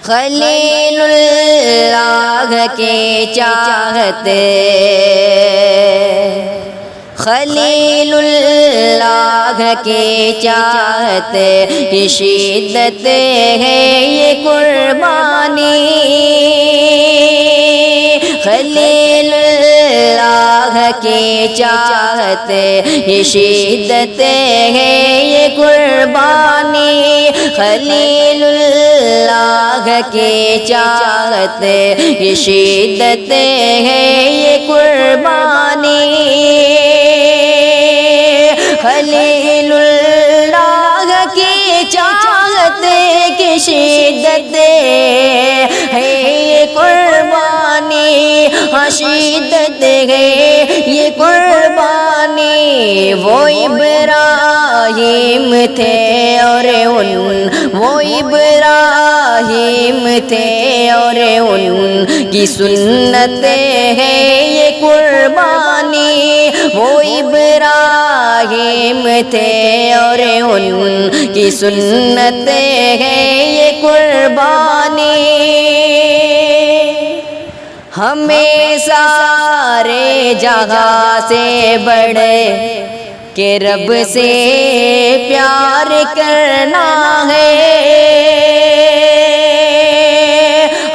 خلیل اللہ کے چاہتے، خلیل اللہ کے چاہتے، یہ شدت ہے یہ قربانی، خلیل اللہ کے چاہتے، یہ شدت ہے یہ قربانی، خلیل اللہ کے چاہتے، یہ شدت ہے یہ قربانی، خلیل اللہ کی چاہتے کی شدت ہے یہ قربانی، شدت ہے یہ قربانی، وہ ابراہیم تھے اور وہ ابراہیم تھے اور ان کی سنت ہے یہ قربانی، وہ ابراہیم تھے اور ان کی سنت ہے یہ قربانی، ہمیں سارے جہاں سے بڑھے کہ رب سے پیار کرنا ہے،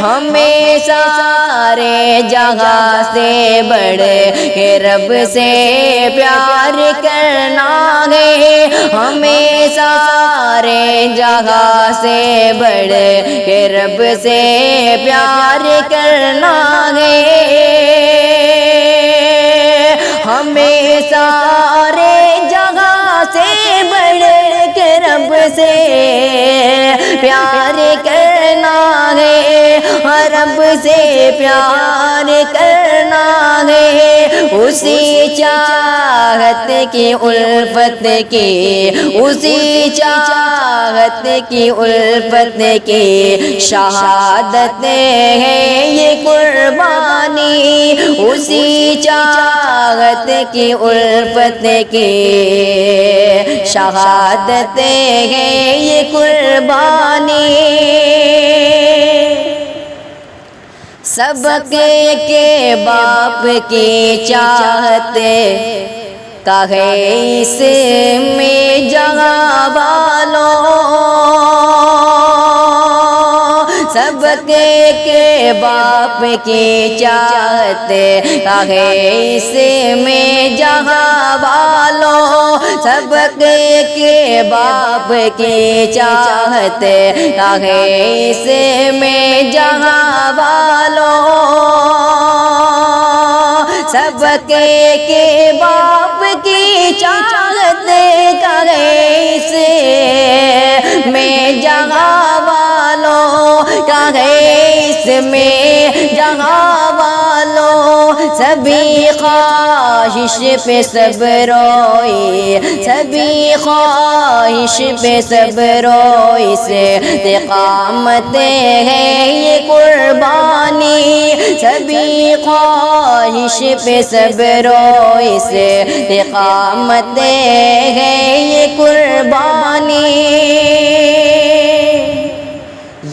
ہمیں سارے جہاں سے بڑھ کے رب سے پیار کرنا ہے، ہمیں سارے جہاں سے بڑھ کے رب سے پیار کرنا ہے، ہمیں سارے جہاں سے بڑھ کے رب سے پیار کرنا ہے، رب سے پیار کرنا ہے، اسی چاہت کی الفت کی، اسی چاہت کی الفت کی شہادت ہے یہ قربانی، اسی چاہت کی الفت کی شہادت ہے یہ قربانی، سبق کے باپ کی چاہتے کہے اس میں جہاں والوں، سبق کے باپ کی چاہتے کہے اس میں جہاں والوں، سبق کے باپ کی چاہتے کہے اس میں جہاں والوں، سبق کے باپ کی چاہتے کہے اس میں جہاں والوں، کہے اس میں جہاں والوں، سبھی خواہش پہ سب روئی، سبھی خواہش پہ سب روئی سے استقامت ہے یہ قربانی، سبھی خواہش پہ سب روئی سے استقامت ہے یہ قربانی،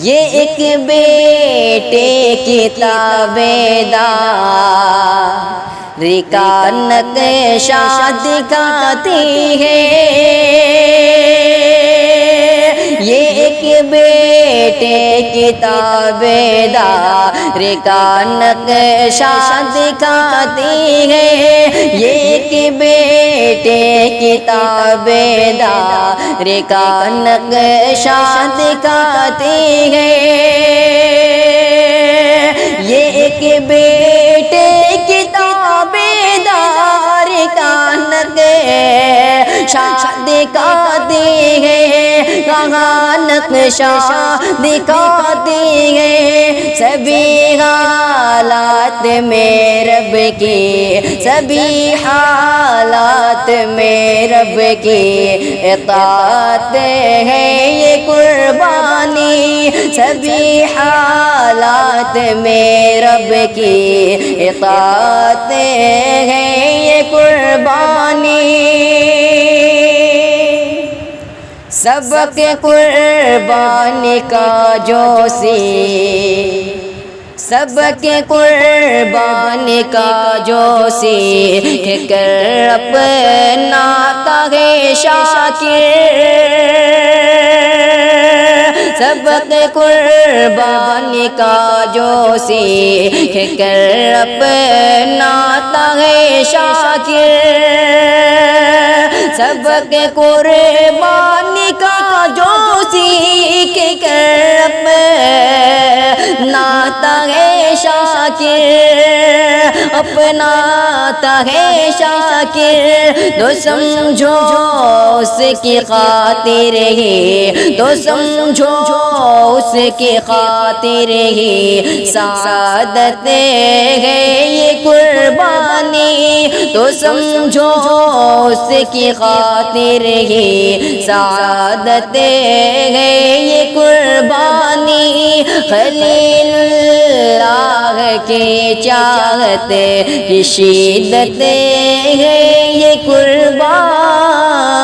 یہ ایک بیٹے کی تابعدار کا نقشہ دکھاتی ہے، یہ ایک بیٹے کی تابعدار کا نقشہ دکھاتی ہے، یہ ایک بیٹے کی تابعدار کا نقشہ دکھاتی ہے، یہ ایک بیٹے کی تابعدار کا نقشہ دکھاتی ہے، کہاں نقشہ دکھاتی ہے، سبھی حالات میں رب کی، سبھی حالات میں رب کی اطاعت ہے یہ قربانی، سبھی حالات میں رب کی اطاعت ہے یہ قربانی، سبق قربانی کا جوشی، سبق قربانی کا جوشی، کہ کر اپنا تاغ شاکر، سبق قربانی کا جوشی، کہ کر اپنا تاغ شاکر، سبق قربانی کا جوشی، کہ کر اپنا تاغ شاکر، اپنا تاغ شاکر، تو سمجھو اس کی خاطر ہی، تو سمجھو اس کی خاطر ہی سعادت ہے یہ قربانی، تو سمجھو اس کی خاطر ہی سعادت ہے یہ قربانی، خلیل اللہ کی چاہت کی شدت ہے یہ قربانی۔